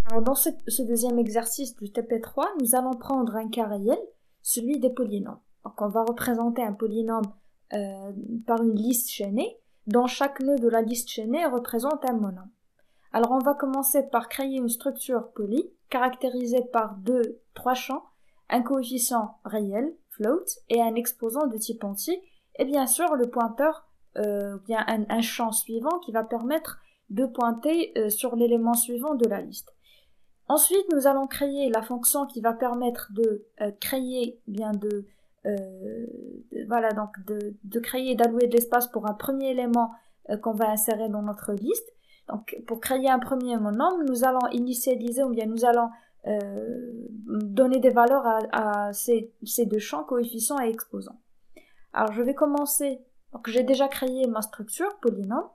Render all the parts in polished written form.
Alors, dans ce deuxième exercice du TP3, nous allons prendre un cas réel, celui des polynômes. Donc, on va représenter un polynôme par une liste chaînée, dont chaque nœud de la liste chaînée représente un monôme. Alors, on va commencer par créer une structure poly, caractérisée par trois champs, un coefficient réel, float, et un exposant de type entier, et bien sûr le pointeur, bien un champ suivant qui va permettre de pointer sur l'élément suivant de la liste. Ensuite, nous allons créer la fonction qui va permettre de créer, de créer et d'allouer de l'espace pour un premier élément qu'on va insérer dans notre liste. Donc, pour créer un premier monôme, nous allons initialiser ou bien nous allons donner des valeurs à ces deux champs, coefficients et exposants. Alors, je vais commencer. Donc, j'ai déjà créé ma structure polynôme.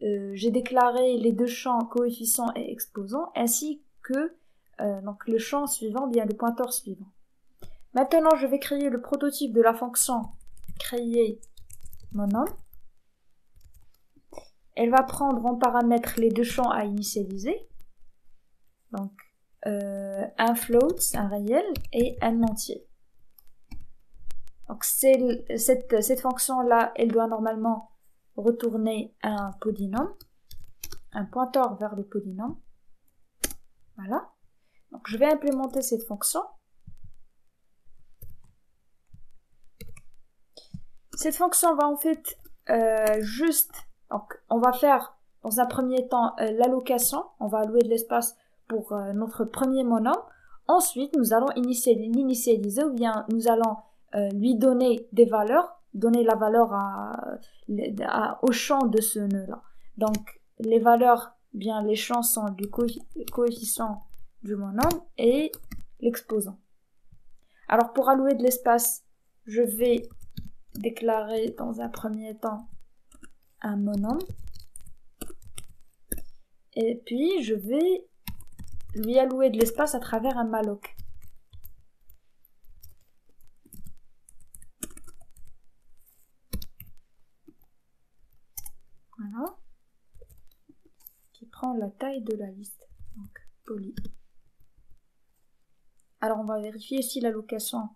J'ai déclaré les deux champs, coefficients et exposants, ainsi que donc le champ suivant, bien le pointeur suivant. Maintenant, je vais créer le prototype de la fonction créer monôme. Elle va prendre en paramètre les deux champs à initialiser. Donc, un float, un réel, et un entier. Donc, cette fonction-là, elle doit normalement retourner un polynôme, un pointeur vers le polynôme. Voilà. Donc, je vais implémenter cette fonction. Cette fonction va en fait donc, on va faire dans un premier temps l'allocation. On va allouer de l'espace pour notre premier monôme. Ensuite, nous allons l'initialiser ou bien nous allons lui donner des valeurs, donner la valeur au champ de ce nœud-là. Donc, les valeurs, bien les champs sont du coefficient du monôme et l'exposant. Alors, pour allouer de l'espace, je vais déclarer dans un premier temps un monôme. Et puis, je vais lui allouer de l'espace à travers un malloc. Voilà. Qui prend la taille de la liste. Donc, poly. Alors, on va vérifier si l'allocation...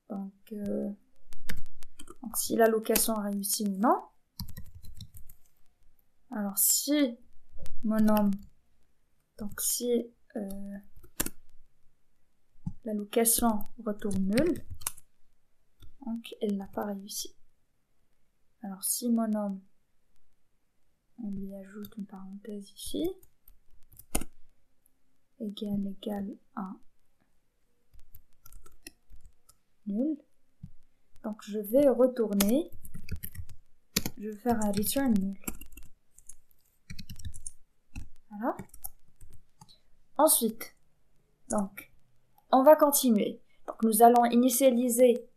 Donc, si l'allocation a réussi ou non. Alors, si monôme... Donc, si l'allocation retourne nulle, donc elle n'a pas réussi. Alors, si monôme, on lui ajoute une parenthèse ici, égal à nul. Donc, je vais retourner, je vais faire un return nul. Voilà. Ensuite, donc, on va continuer. Donc, nous allons initialiser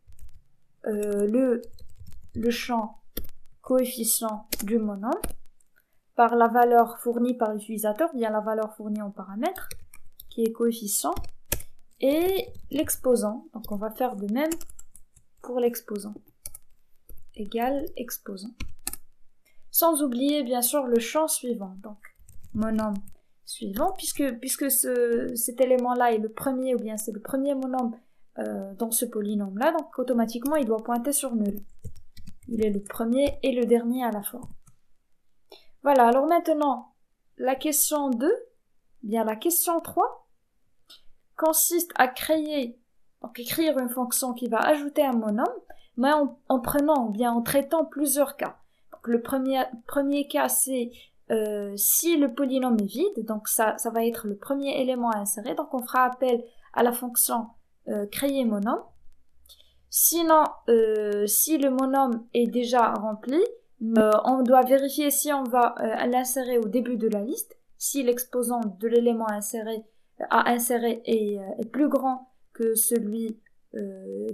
le champ coefficient du monôme par la valeur fournie par l'utilisateur, bien la valeur fournie en paramètre, qui est coefficient, et l'exposant. Donc, on va faire de même pour l'exposant. Égal exposant. Sans oublier, bien sûr, le champ suivant. Donc, monôme suivant, puisque cet élément-là est le premier, ou bien c'est le premier monôme dans ce polynôme-là, donc automatiquement, il doit pointer sur nul. Il est le premier et le dernier à la fois. Voilà, alors maintenant, la question 2, bien la question 3, consiste à écrire une fonction qui va ajouter un monôme, mais en prenant, ou bien en traitant plusieurs cas. Donc, le premier cas, c'est si le polynôme est vide, donc ça va être le premier élément à insérer, donc on fera appel à la fonction créer monôme. Sinon, si le monôme est déjà rempli, on doit vérifier si on va l'insérer au début de la liste, si l'exposant de l'élément à insérer est plus grand que celui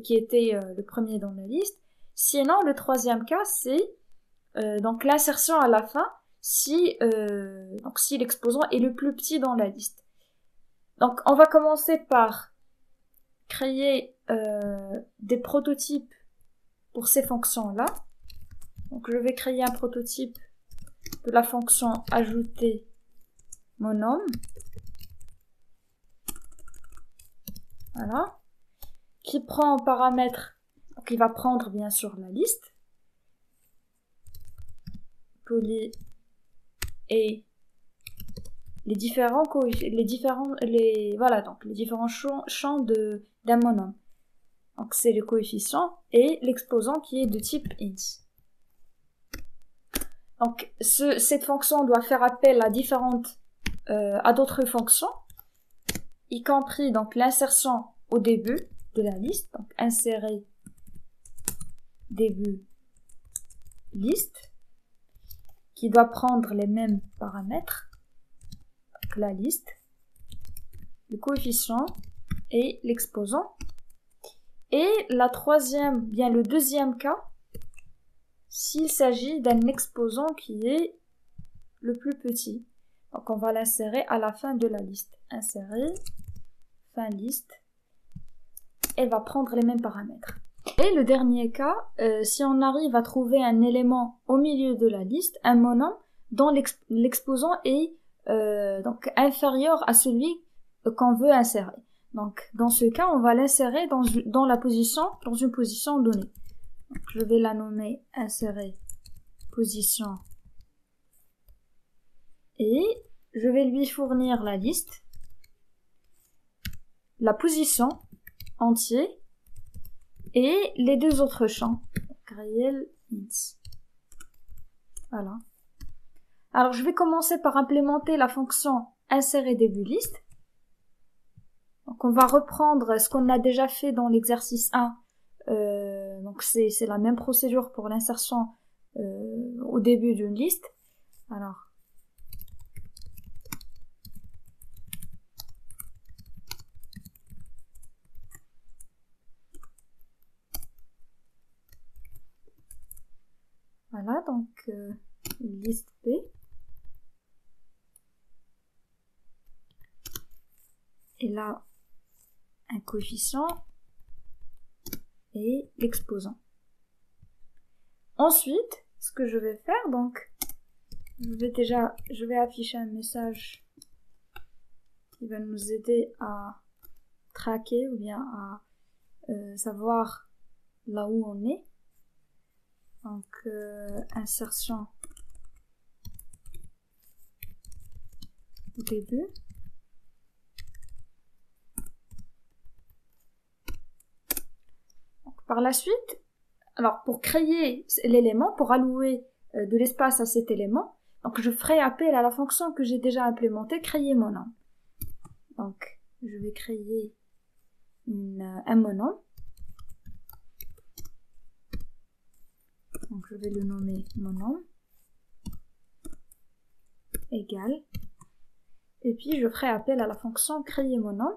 qui était le premier dans la liste. Sinon, le troisième cas, c'est donc l'insertion à la fin, si l'exposant est le plus petit dans la liste. Donc, on va commencer par créer des prototypes pour ces fonctions-là. Donc, je vais créer un prototype de la fonction ajouter monome, voilà, qui prend en paramètre, donc il va prendre bien sûr la liste, poly et les différents champs d'un monome. Donc c'est le coefficient et l'exposant qui est de type int. Donc cette fonction doit faire appel à d'autres fonctions, y compris donc l'insertion au début de la liste, donc insérer début liste, qui doit prendre les mêmes paramètres, donc la liste, le coefficient et l'exposant. Et le deuxième cas, s'il s'agit d'un exposant qui est le plus petit. Donc on va l'insérer à la fin de la liste. Insérer, fin liste, elle va prendre les mêmes paramètres. Et le dernier cas, si on arrive à trouver un élément au milieu de la liste, un monome, dont l'exposant est donc inférieur à celui qu'on veut insérer. Donc dans ce cas, on va l'insérer dans une position donnée. Donc, je vais la nommer insérer position et je vais lui fournir la liste, la position entier et les deux autres champs, donc réel, int. Voilà. Alors je vais commencer par implémenter la fonction insérer début liste. Donc on va reprendre ce qu'on a déjà fait dans l'exercice 1. Donc c'est la même procédure pour l'insertion au début d'une liste. Alors voilà, donc liste B. Et là, un coefficient et l'exposant. Ensuite, ce que je vais faire, donc, je vais afficher un message qui va nous aider à traquer ou bien à savoir là où on est. Donc, insertion au début. Donc, par la suite, alors pour créer l'élément, pour allouer de l'espace à cet élément, donc je ferai appel à la fonction que j'ai déjà implémentée, créer monome. Donc, je vais créer un monome. Donc je vais le nommer monome égal, et puis je ferai appel à la fonction créer monome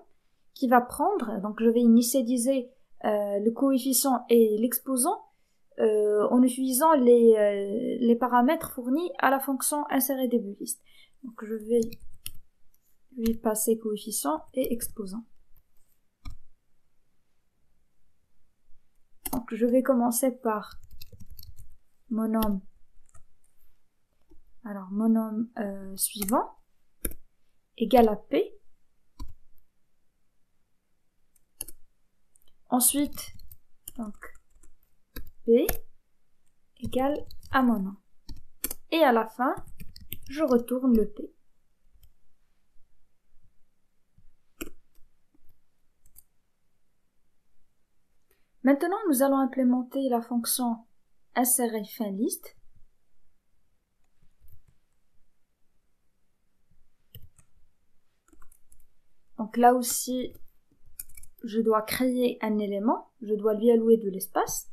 qui va prendre, donc je vais initialiser le coefficient et l'exposant en utilisant les paramètres fournis à la fonction insérer début liste. Donc je vais lui passer coefficient et exposant. Donc je vais commencer par monome, alors monome suivant égale à P. Ensuite, donc P égale à monome. Et à la fin, je retourne le P. Maintenant, nous allons implémenter la fonction insérer fin liste. Donc là aussi, je dois créer un élément, je dois lui allouer de l'espace.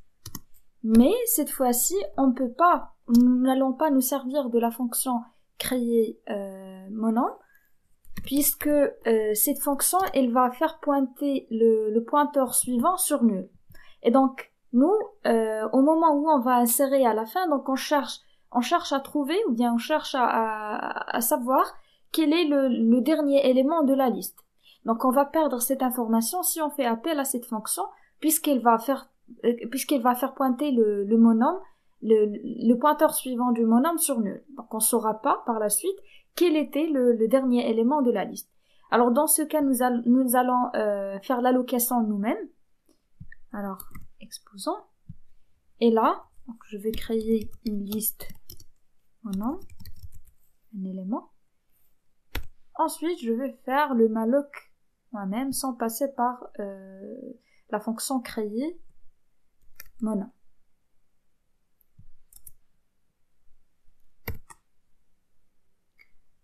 Mais cette fois-ci, nous n'allons pas nous servir de la fonction créer monome, puisque cette fonction, elle va faire pointer le pointeur suivant sur nul. Et donc, nous, au moment où on va insérer à la fin, donc on cherche à trouver, ou bien on cherche à savoir quel est le dernier élément de la liste. Donc on va perdre cette information si on fait appel à cette fonction, puisqu'elle va faire pointer le monome, le pointeur suivant du monome sur nul. Donc on ne saura pas par la suite quel était le dernier élément de la liste. Alors dans ce cas, nous allons faire l'allocation nous-mêmes. Alors, exposant. Et là, donc, je vais créer une liste en nom, un élément. Ensuite, je vais faire le malloc moi-même sans passer par la fonction créer mon.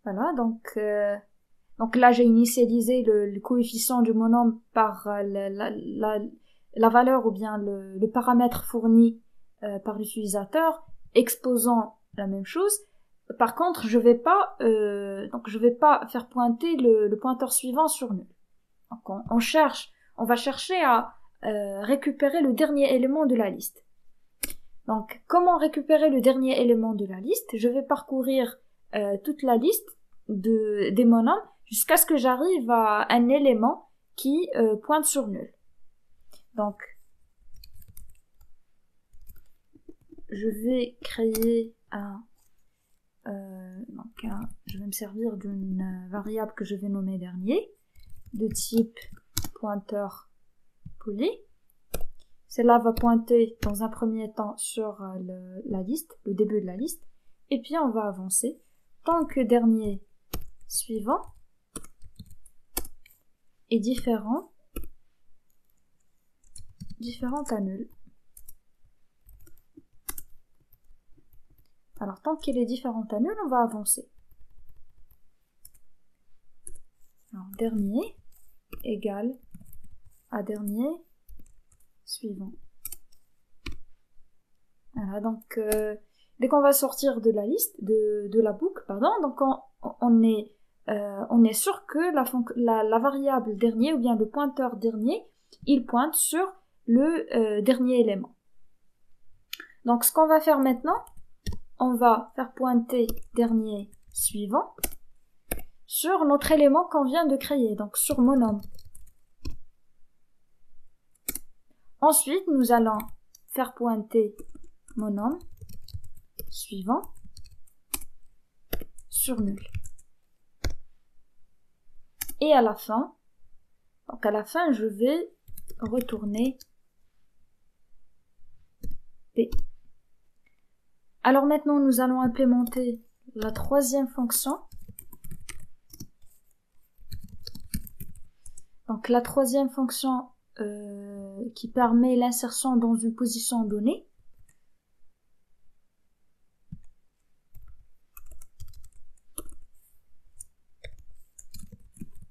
Voilà, donc là j'ai initialisé le coefficient du monome par la valeur ou bien le paramètre fourni par l'utilisateur, exposant la même chose. Par contre, je vais pas faire pointer le pointeur suivant sur nul. Donc on va chercher à récupérer le dernier élément de la liste. Donc, comment récupérer le dernier élément de la liste? Je vais parcourir toute la liste des monums jusqu'à ce que j'arrive à un élément qui pointe sur nul. Donc, je vais créer je vais me servir d'une variable que je vais nommer dernier, de type pointeur poly. Celle-là va pointer dans un premier temps sur la liste, le début de la liste, et puis on va avancer tant que dernier suivant est différent à nul. Alors tant qu'il est différent à nul, on va avancer. Alors dernier égale à dernier suivant. Voilà, donc dès qu'on va sortir de la liste, de la boucle, pardon, donc on est sûr que la variable dernier ou bien le pointeur dernier, il pointe sur le dernier élément. Donc ce qu'on va faire maintenant, on va faire pointer dernier suivant sur notre élément qu'on vient de créer, donc sur monome. Ensuite, nous allons faire pointer monome suivant sur nul. Et à la fin, je vais retourner P. Alors maintenant, nous allons implémenter la troisième fonction. Donc la troisième fonction qui permet l'insertion dans une position donnée.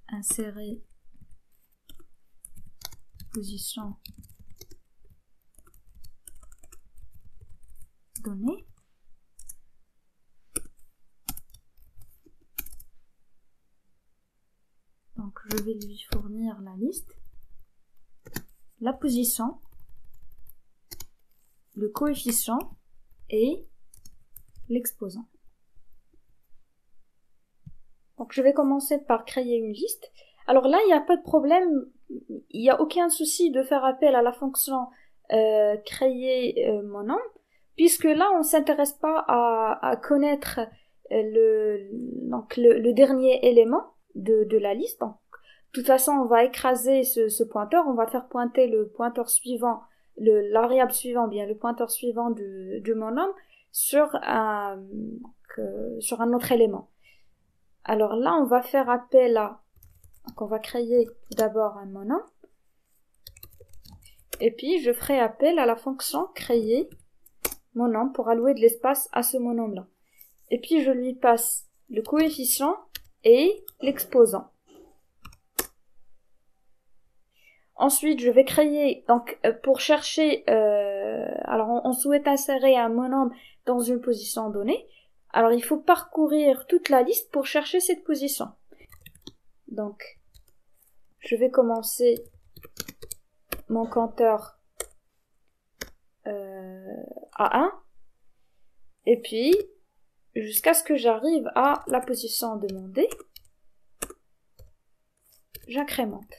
Insérer position donnée. Donc je vais lui fournir la liste, la position, le coefficient et l'exposant. Donc je vais commencer par créer une liste. Alors là, il n'y a pas de problème, il n'y a aucun souci de faire appel à la fonction créer mon nom, puisque là, on ne s'intéresse pas à connaître le dernier élément de la liste. Donc, de toute façon, on va écraser ce pointeur, on va faire pointer le pointeur suivant, la variable suivante, bien le pointeur suivant de mon nom sur un autre élément. Alors là, on va faire appel à, donc on va créer tout d'abord un monome, et puis je ferai appel à la fonction créer monome pour allouer de l'espace à ce monome-là. Et puis je lui passe le coefficient et l'exposant. Ensuite, je vais créer, donc pour chercher, alors on souhaite insérer un monome dans une position donnée. Alors il faut parcourir toute la liste pour chercher cette position. Donc, je vais commencer mon compteur à 1, et puis jusqu'à ce que j'arrive à la position demandée, j'incrémente.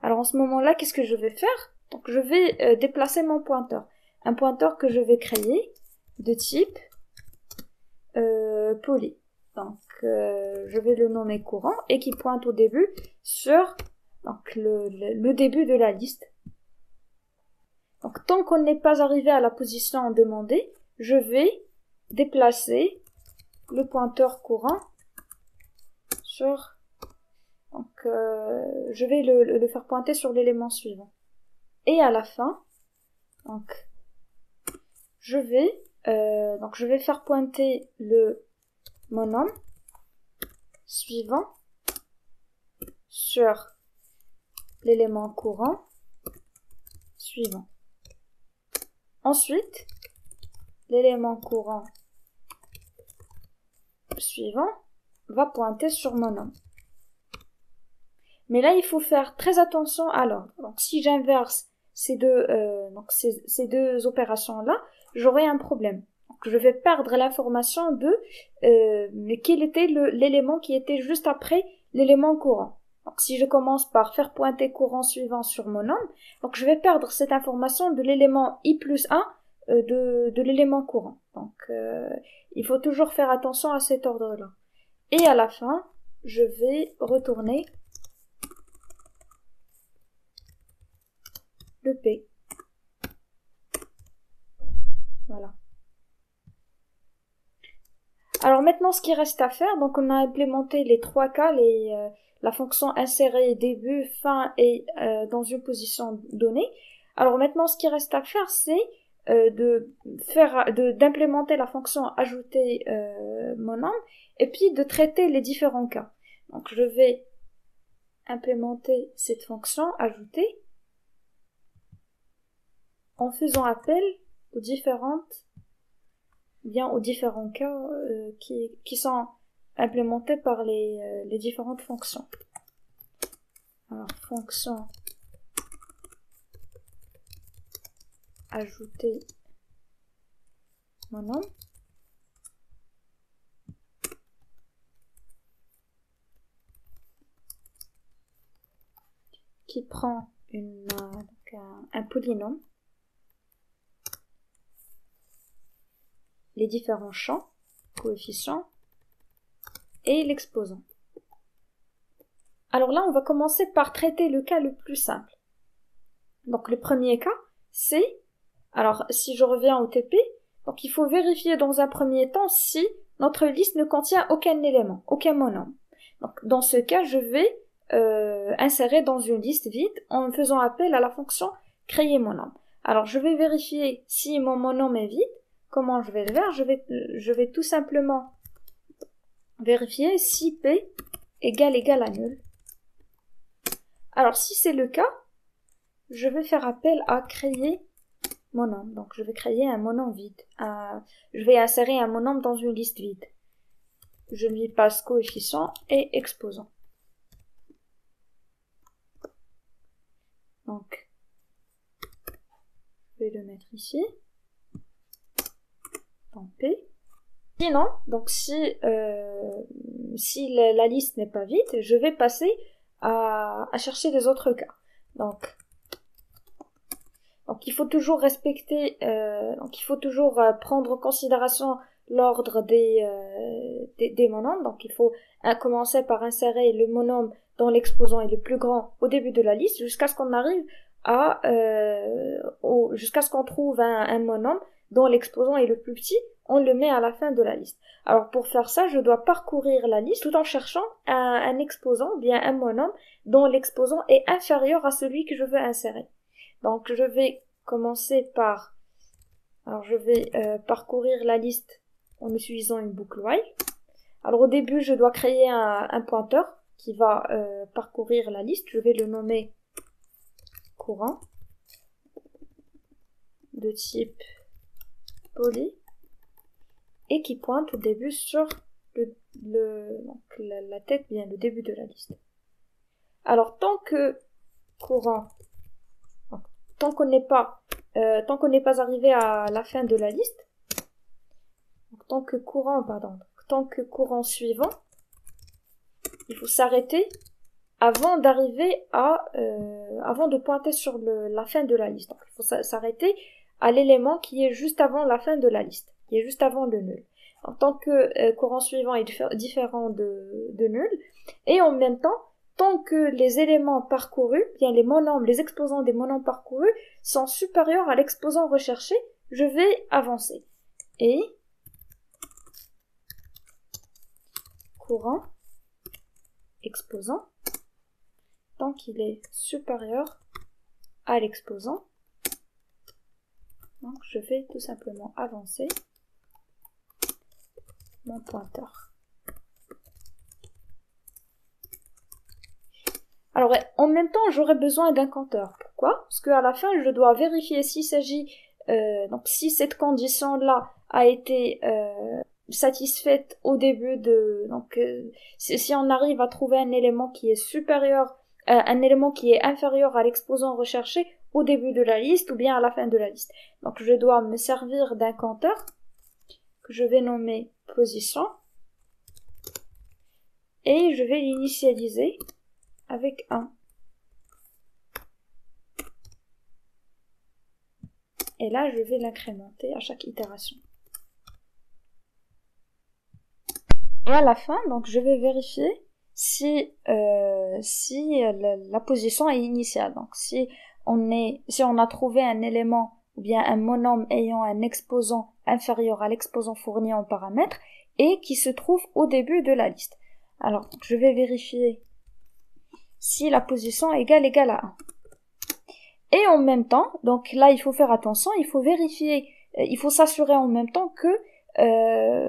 Alors en ce moment-là, qu'est-ce que je vais faire? Donc je vais déplacer mon pointeur. Un pointeur que je vais créer de type poly. Donc, je vais le nommer courant et qui pointe au début sur donc, le début de la liste. Donc, tant qu'on n'est pas arrivé à la position demandée, je vais déplacer le pointeur courant sur... Donc, je vais le faire pointer sur l'élément suivant. Et à la fin, donc, je vais faire pointer le monome suivant sur l'élément courant suivant. Ensuite, l'élément courant suivant va pointer sur monome. Mais là, il faut faire très attention à l'ordre. Donc, si j'inverse ces deux opérations-là, j'aurai un problème. Donc, je vais perdre l'information de quel était l'élément qui était juste après l'élément courant. Donc, si je commence par faire pointer courant suivant sur mon nombre, donc je vais perdre cette information de l'élément i plus 1 de l'élément courant. Donc, il faut toujours faire attention à cet ordre-là. Et à la fin, je vais retourner le P. Voilà. Alors maintenant, ce qui reste à faire, donc on a implémenté les trois cas, la fonction insérer début, fin et dans une position donnée. Alors maintenant, ce qui reste à faire, c'est d'implémenter la fonction ajouter monome et puis de traiter les différents cas. Donc je vais implémenter cette fonction ajouter en faisant appel aux différents cas qui sont implémentés par les différentes fonctions. Alors, fonction ajouter monome qui prend un polynôme, les différents champs, coefficients et l'exposant. Alors là, on va commencer par traiter le cas le plus simple. Donc le premier cas, c'est, alors si je reviens au TP, donc il faut vérifier dans un premier temps si notre liste ne contient aucun élément, aucun monome. Donc dans ce cas, je vais insérer dans une liste vide en faisant appel à la fonction créer monome. Alors je vais vérifier si mon monome est vide. Comment je vais le faire? Je vais tout simplement vérifier si P égale à nul. Alors si c'est le cas, je vais faire appel à créer monome. Donc je vais créer un monome vide. Je vais insérer un monome dans une liste vide. Je lui passe coefficient et exposant. Donc je vais le mettre ici. En P. Sinon, donc si la liste n'est pas vide, je vais passer à chercher les autres cas. Donc il faut toujours respecter, donc il faut toujours prendre en considération l'ordre des monômes. Donc il faut commencer par insérer le monôme dont l'exposant est le plus grand au début de la liste jusqu'à ce qu'on arrive jusqu'à ce qu'on trouve un monôme dont l'exposant est le plus petit, on le met à la fin de la liste. Alors pour faire ça, je dois parcourir la liste tout en cherchant un exposant, bien un monôme, dont l'exposant est inférieur à celui que je veux insérer. Donc je vais commencer par... Alors je vais parcourir la liste en utilisant une boucle while. Alors au début, je dois créer un pointeur qui va parcourir la liste. Je vais le nommer courant de type poly et qui pointe au début sur la tête, bien le début de la liste. Alors tant que courant, tant qu'on n'est pas arrivé à la fin de la liste, donc, tant que courant suivant, il faut s'arrêter avant de pointer sur la fin de la liste. Donc, il faut s'arrêter à l'élément qui est juste avant la fin de la liste, qui est juste avant le nul. en tant que courant suivant est différent de nul, et en même temps, tant que les éléments parcourus, bien les exposants des monombres parcourus sont supérieurs à l'exposant recherché, je vais avancer. Et courant exposant, tant qu'il est supérieur à l'exposant, donc je vais tout simplement avancer mon pointeur. Alors, en même temps, j'aurai besoin d'un compteur. Pourquoi? Parce qu'à la fin, je dois vérifier s'il s'agit, donc si cette condition-là a été satisfaite au début de, donc si on arrive à trouver un élément qui est supérieur, un élément qui est inférieur à l'exposant recherché au début de la liste ou bien à la fin de la liste. Donc, je dois me servir d'un compteur que je vais nommer position et je vais l'initialiser avec 1. Et là, je vais l'incrémenter à chaque itération. Et à la fin, donc, je vais vérifier si la position est initiale. Donc, si on a trouvé un élément ou bien un monombre ayant un exposant inférieur à l'exposant fourni en paramètres et qui se trouve au début de la liste. Alors, je vais vérifier si la position est égale à 1. Et en même temps, donc là il faut faire attention, il faut vérifier, il faut s'assurer en même temps que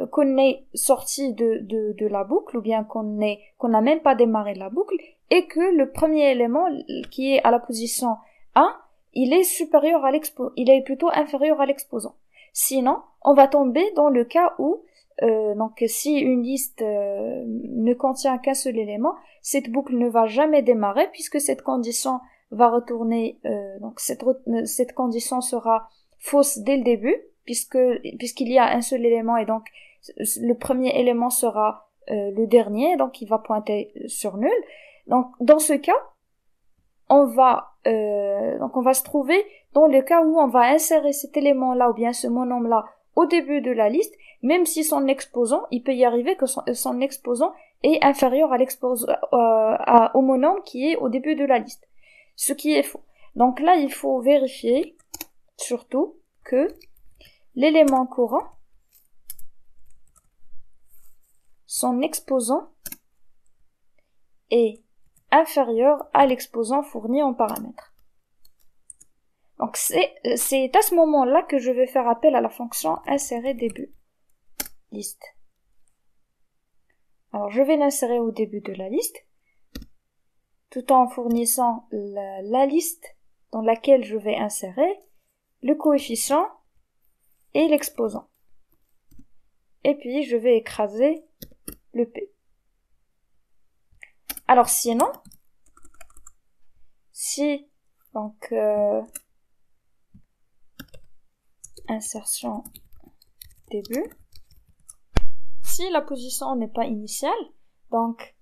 qu'on est sorti de la boucle ou bien qu'on n'a même pas démarré la boucle et que le premier élément qui est à la position 1, il est plutôt inférieur à l'exposant. Sinon, on va tomber dans le cas où donc si une liste ne contient qu'un seul élément, cette boucle ne va jamais démarrer puisque cette condition va retourner, donc cette condition sera fausse dès le début puisqu'il y a un seul élément et donc le premier élément sera le dernier, donc il va pointer sur nul. Donc dans ce cas, on va se trouver dans le cas où on va insérer cet élément-là ou bien ce monombre-là au début de la liste, même si son exposant, il peut y arriver que son exposant est inférieur au monombre qui est au début de la liste. Ce qui est faux. Donc là, il faut vérifier surtout que l'élément courant, son exposant est inférieur à l'exposant fourni en paramètres. Donc c'est à ce moment-là que je vais faire appel à la fonction insérer début liste. Alors je vais l'insérer au début de la liste, tout en fournissant la liste dans laquelle je vais insérer le coefficient et l'exposant. Et puis je vais écraser le P. Alors sinon, si donc insertion début, si la position n'est pas initiale, donc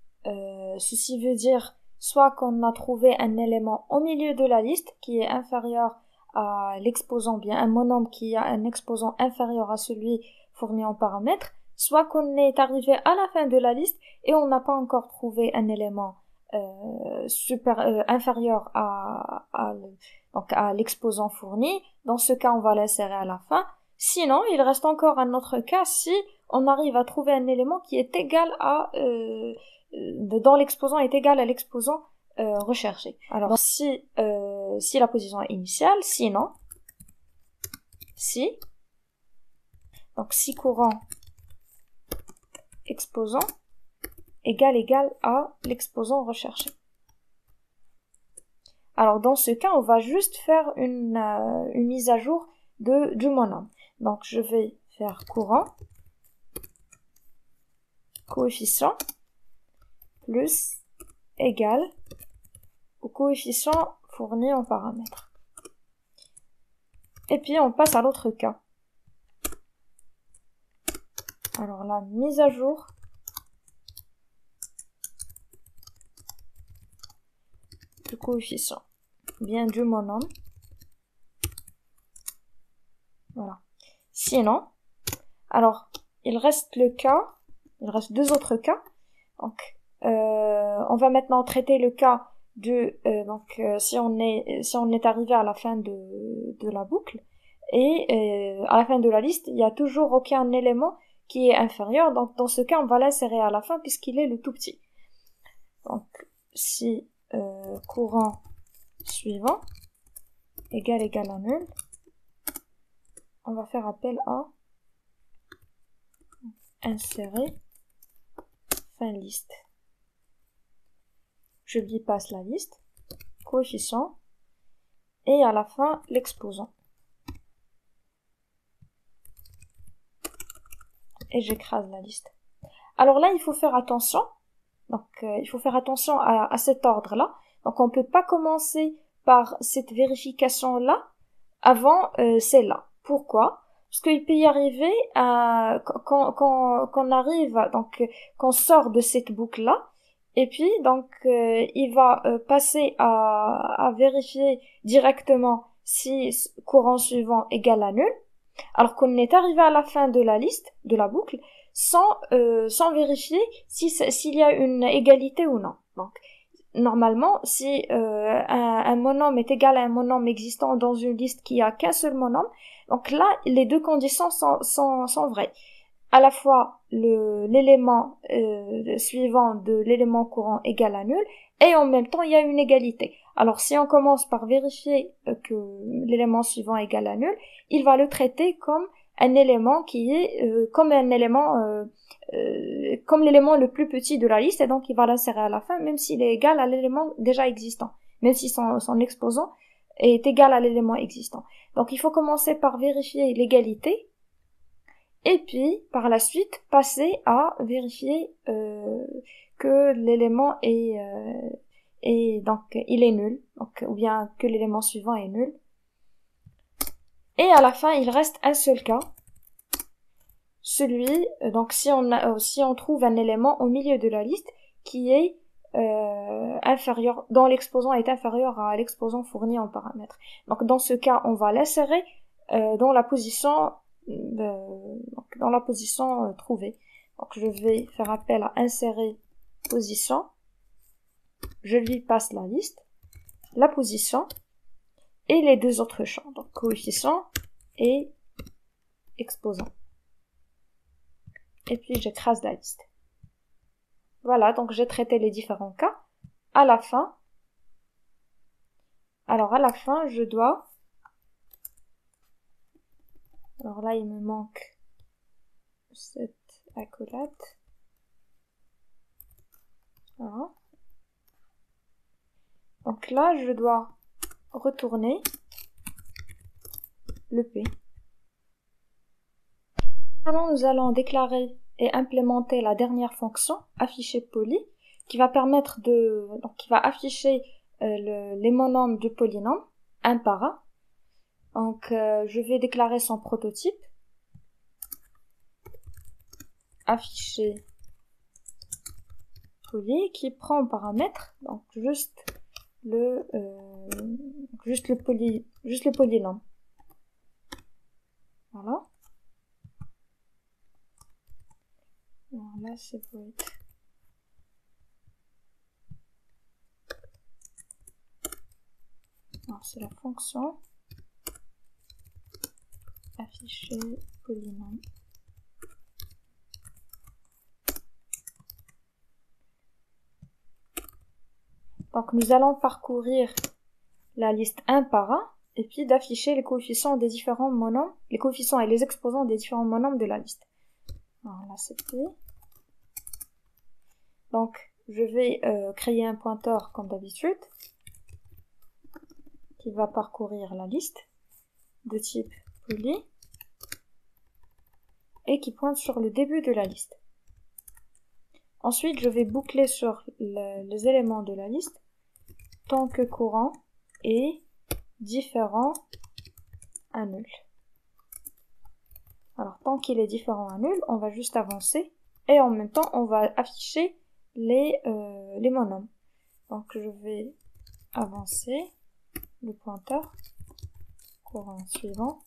ceci veut dire soit qu'on a trouvé un élément au milieu de la liste qui est inférieur à l'exposant, bien un monombre qui a un exposant inférieur à celui fourni en paramètres, soit qu'on est arrivé à la fin de la liste et on n'a pas encore trouvé un élément inférieur à l'exposant fourni. Dans ce cas, on va l'insérer à la fin. Sinon, il reste encore un autre cas si on arrive à trouver un élément qui est égal à dont l'exposant est égal à l'exposant recherché. Alors donc, si la position est initiale, sinon si courant exposant égal à l'exposant recherché. Alors dans ce cas, on va juste faire une mise à jour du monombre. Donc je vais faire courant coefficient plus égal au coefficient fourni en paramètres. Et puis on passe à l'autre cas. Alors la mise à jour du coefficient, bien du monombre. Voilà. Sinon, alors il reste il reste deux autres cas. Donc, on va maintenant traiter le cas de, si on est arrivé à la fin de la boucle, et à la fin de la liste, il n'y a toujours aucun élément qui est inférieur. Donc, dans ce cas, on va l'insérer à la fin puisqu'il est le tout petit. Donc, si courant suivant égal à nul, on va faire appel à insérer fin liste. Je lui passe la liste, coefficient, et à la fin l'exposant. Et j'écrase la liste. Alors là, il faut faire attention. Donc, il faut faire attention à cet ordre-là. Donc, on ne peut pas commencer par cette vérification-là avant celle-là. Pourquoi? Parce qu'il peut y arriver qu'on arrive, donc qu'on sort de cette boucle-là, et puis donc il va passer à vérifier directement si courant suivant égale à nul, alors qu'on est arrivé à la fin de la liste, de la boucle, sans vérifier s'il y a une égalité ou non. Donc, normalement, si un monome est égal à un monome existant dans une liste qui a qu'un seul monome, donc là, les deux conditions sont vraies. À la fois l'élément suivant de l'élément courant égal à nul, et en même temps, il y a une égalité. Alors, si on commence par vérifier que l'élément suivant est égal à nul, il va le traiter comme un élément qui est comme un élément comme l'élément le plus petit de la liste, et donc il va l'insérer à la fin, même s'il est égal à l'élément déjà existant, même si son exposant est égal à l'élément existant. Donc il faut commencer par vérifier l'égalité, et puis par la suite passer à vérifier que l'élément est donc il est nul, donc, ou bien que l'élément suivant est nul. Et à la fin, il reste un seul cas. Celui, donc si on trouve un élément au milieu de la liste qui est inférieur, dont l'exposant est inférieur à l'exposant fourni en paramètres. Donc dans ce cas, on va l'insérer dans la position trouvée. Donc je vais faire appel à insérer position. Je lui passe la liste, la position et les deux autres champs, donc coefficient et exposant. Et puis j'écrase la liste. Voilà, donc j'ai traité les différents cas. À la fin, je dois... Alors là, il me manque cette accolade. Voilà. Donc là, je dois retourner le P. Maintenant, nous allons déclarer et implémenter la dernière fonction, afficher poly, qui va permettre qui va afficher les monômes du polynôme, un par un. Donc, je vais déclarer son prototype, afficher poly, qui prend en paramètre, donc juste le polynôme. Voilà. Alors là, c'est void. Alors, c'est la fonction afficher polynôme. Donc, nous allons parcourir la liste un par un, et puis d'afficher les coefficients des différents monômes, les coefficients et les exposants des différents monômes de la liste. Alors là, c'est pris. Donc, je vais créer un pointeur comme d'habitude, qui va parcourir la liste de type poly, et qui pointe sur le début de la liste. Ensuite, je vais boucler sur les éléments de la liste, tant que courant est différent à nul. Alors, tant qu'il est différent à nul, on va juste avancer, et en même temps, on va afficher les monômes. Donc, je vais avancer le pointeur, courant suivant.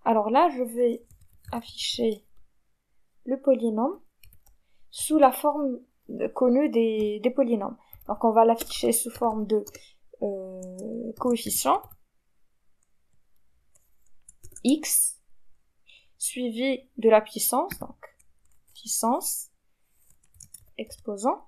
Alors là, je vais afficher le polynôme sous la forme connue des polynômes. Donc on va l'afficher sous forme de coefficient x suivi de la puissance, donc puissance exposant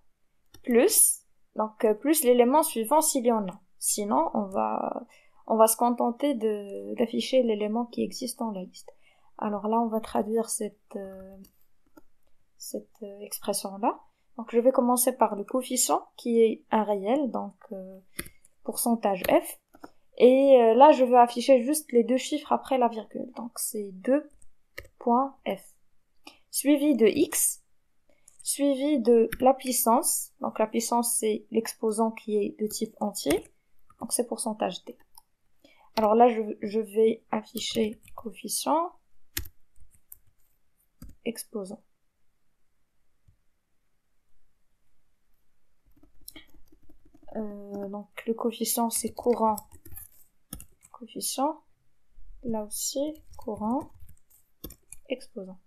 plus, donc plus l'élément suivant s'il y en a. Sinon on va se contenter d'afficher l'élément qui existe dans la liste. Alors là on va traduire cette expression-là. Donc je vais commencer par le coefficient qui est un réel, donc pourcentage f. Et là je vais afficher juste les deux chiffres après la virgule. Donc c'est 2.f. Suivi de x, suivi de la puissance. Donc la puissance c'est l'exposant qui est de type entier. Donc c'est pourcentage d. Alors là je vais afficher coefficient exposant. Donc le coefficient c'est courant coefficient, là aussi courant exposant.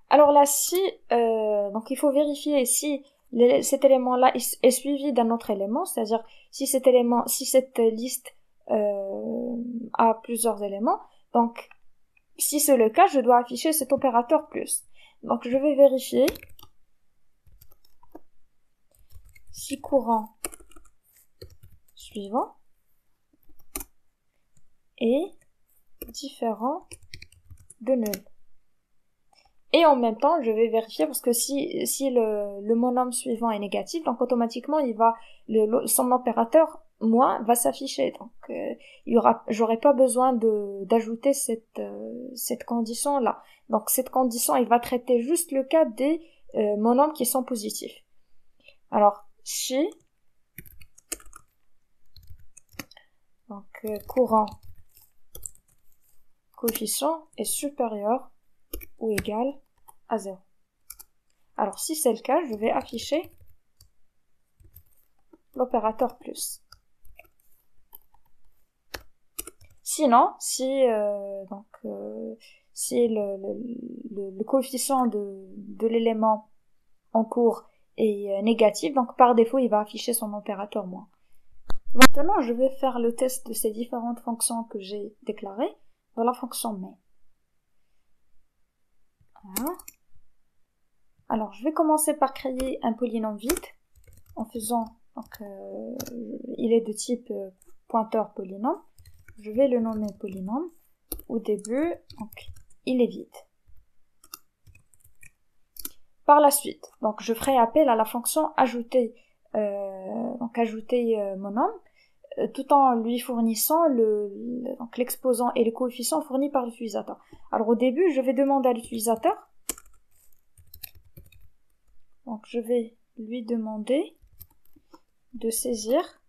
Alors là si donc il faut vérifier si cet élément là est suivi d'un autre élément, c'est-à-dire si cette liste a plusieurs éléments, donc si c'est le cas je dois afficher cet opérateur plus. Donc je vais vérifier si courant suivant est différent de nul. Et en même temps, je vais vérifier parce que si le monôme suivant est négatif, donc automatiquement son opérateur moins va s'afficher. Donc j'aurai pas besoin d'ajouter cette condition là. Donc cette condition, il va traiter juste le cas des monômes qui sont positifs. Alors si donc courant coefficient est supérieur ou égal à 0. Alors si c'est le cas, je vais afficher l'opérateur plus. Sinon, si le coefficient de l'élément en cours est négatif, donc par défaut il va afficher son opérateur moins. Maintenant, je vais faire le test de ces différentes fonctions que j'ai déclarées dans la fonction main. Voilà. Alors, je vais commencer par créer un polynôme vide en faisant, donc, il est de type pointeur polynôme. Je vais le nommer polynôme. Au début, donc, il est vide. Par la suite, donc, je ferai appel à la fonction ajouter, monôme, tout en lui fournissant l'exposant et le coefficient fournis par l'utilisateur. Alors au début, je vais demander à l'utilisateur, donc je vais lui demander de saisir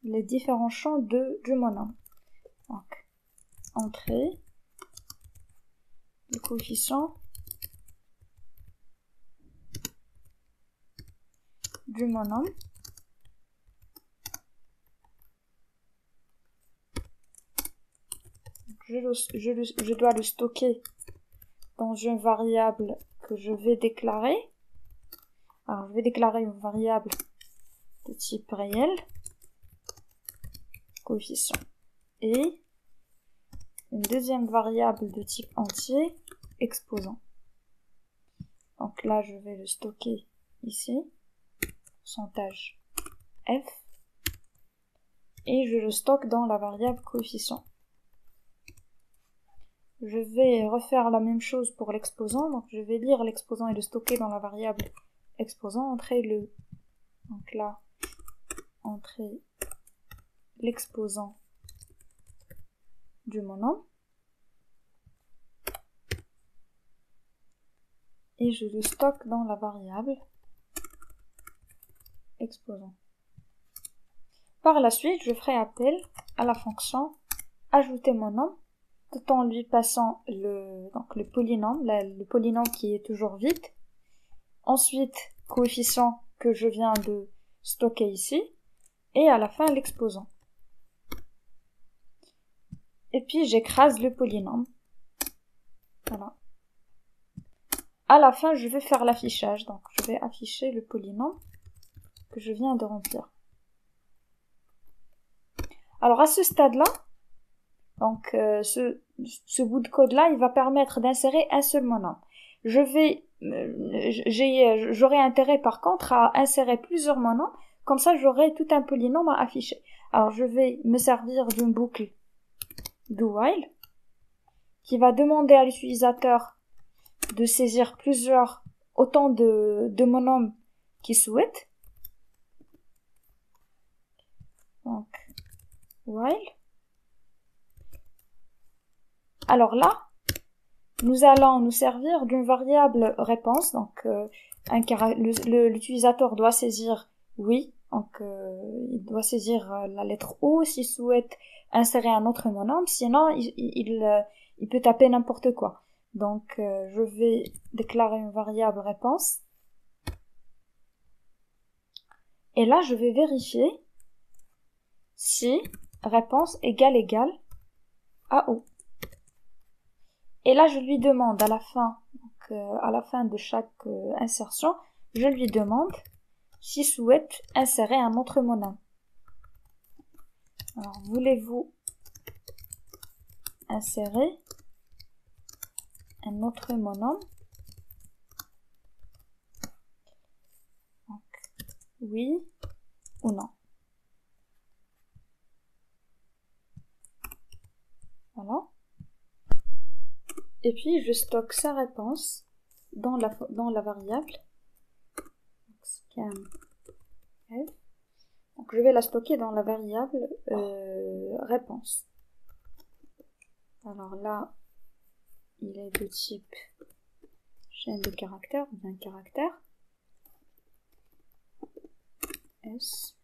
les différents champs du monôme. Donc, entrée, le coefficient du monôme, je dois le stocker dans une variable que je vais déclarer. Alors, je vais déclarer une variable de type réel, coefficient, et une deuxième variable de type entier, exposant. Donc là, je vais le stocker ici, pourcentage f, et je le stocke dans la variable coefficient. Je vais refaire la même chose pour l'exposant, donc je vais lire l'exposant et le stocker dans la variable exposant, entrer donc là, entrer l'exposant du monôme, et je le stocke dans la variable exposant. Par la suite, je ferai appel à la fonction ajouter monôme, tout en lui passant le polynôme qui est toujours vide. Ensuite, coefficient que je viens de stocker ici. Et à la fin, l'exposant. Et puis j'écrase le polynôme. Voilà. À la fin, je vais faire l'affichage. Donc je vais afficher le polynôme que je viens de remplir. Alors à ce stade-là, donc ce bout de code-là, il va permettre d'insérer un seul monôme. J'aurai intérêt par contre à insérer plusieurs monômes, comme ça j'aurai tout un polynôme à afficher. Alors je vais me servir d'une boucle do while qui va demander à l'utilisateur de saisir autant de monômes qu'il souhaite. Donc while. Alors là, nous allons nous servir d'une variable réponse. Donc l'utilisateur doit saisir oui. Donc il doit saisir la lettre O s'il souhaite insérer un autre monôme. Sinon, il peut taper n'importe quoi. Donc je vais déclarer une variable réponse. Et là, je vais vérifier si réponse égale à O. Et là, je lui demande à la fin, à la fin de chaque insertion, je lui demande s'il souhaite insérer un autre monôme. Alors, voulez-vous insérer un autre monôme? Donc, oui ou non. Voilà. Et puis, je stocke sa réponse dans la variable. Donc, je vais la stocker dans la variable réponse. Alors là, il est de type chaîne de caractères, ou bien caractère. S.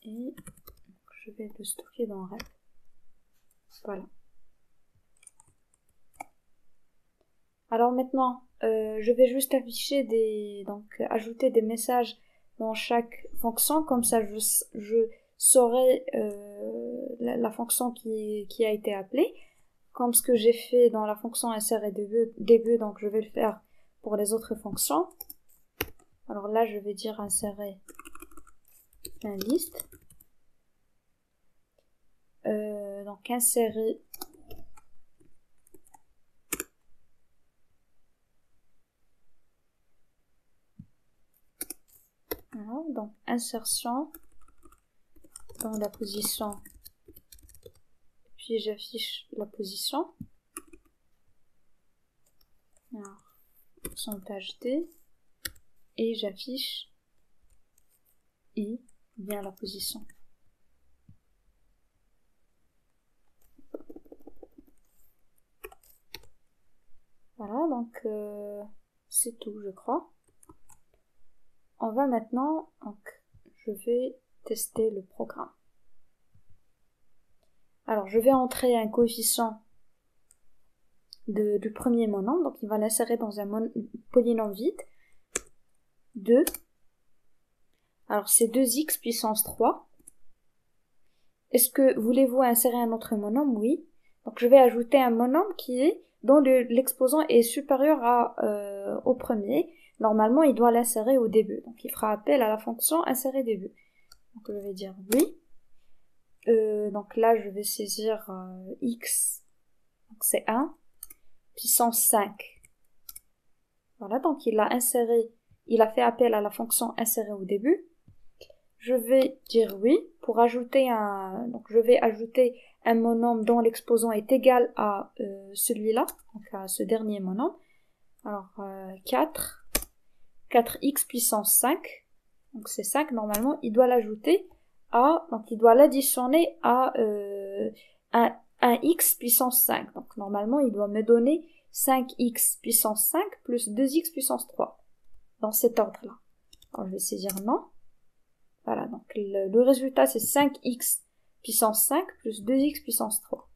Et je vais le stocker dans rep. Voilà. Alors maintenant, je vais juste afficher ajouter des messages dans chaque fonction, comme ça je saurai la fonction qui a été appelée, comme ce que j'ai fait dans la fonction insérer début, donc je vais le faire pour les autres fonctions. Alors là, je vais dire insérer un liste. Donc insérer voilà, donc insertion dans la position, puis j'affiche la position. Alors, pourcentage D, et j'affiche I, bien la position. Voilà, donc c'est tout, je crois. On va maintenant, donc, je vais tester le programme. Alors, je vais entrer un coefficient du premier monôme, donc il va l'insérer dans un polynôme vide. 2. Alors, c'est 2x puissance 3. Est-ce que voulez-vous insérer un autre monôme? Oui. Donc, je vais ajouter un monôme dont l'exposant est supérieur au premier. Normalement, il doit l'insérer au début. Donc, il fera appel à la fonction insérer début. Donc, je vais dire oui. Donc là, je vais saisir x. Donc, c'est 1. Puissance 5. Voilà, donc il a fait appel à la fonction insérer au début. Je vais dire oui pour ajouter donc je vais ajouter un monôme dont l'exposant est égal à celui-là, donc à ce dernier monôme. Alors 4x puissance 5, donc c'est 5, normalement il doit l'ajouter donc il doit l'additionner à un x puissance 5, donc normalement il doit me donner 5x puissance 5 plus 2x puissance 3, dans cet ordre-là. Alors je vais saisir non. Voilà, donc le résultat c'est 5x puissance 5 plus 2x puissance 3.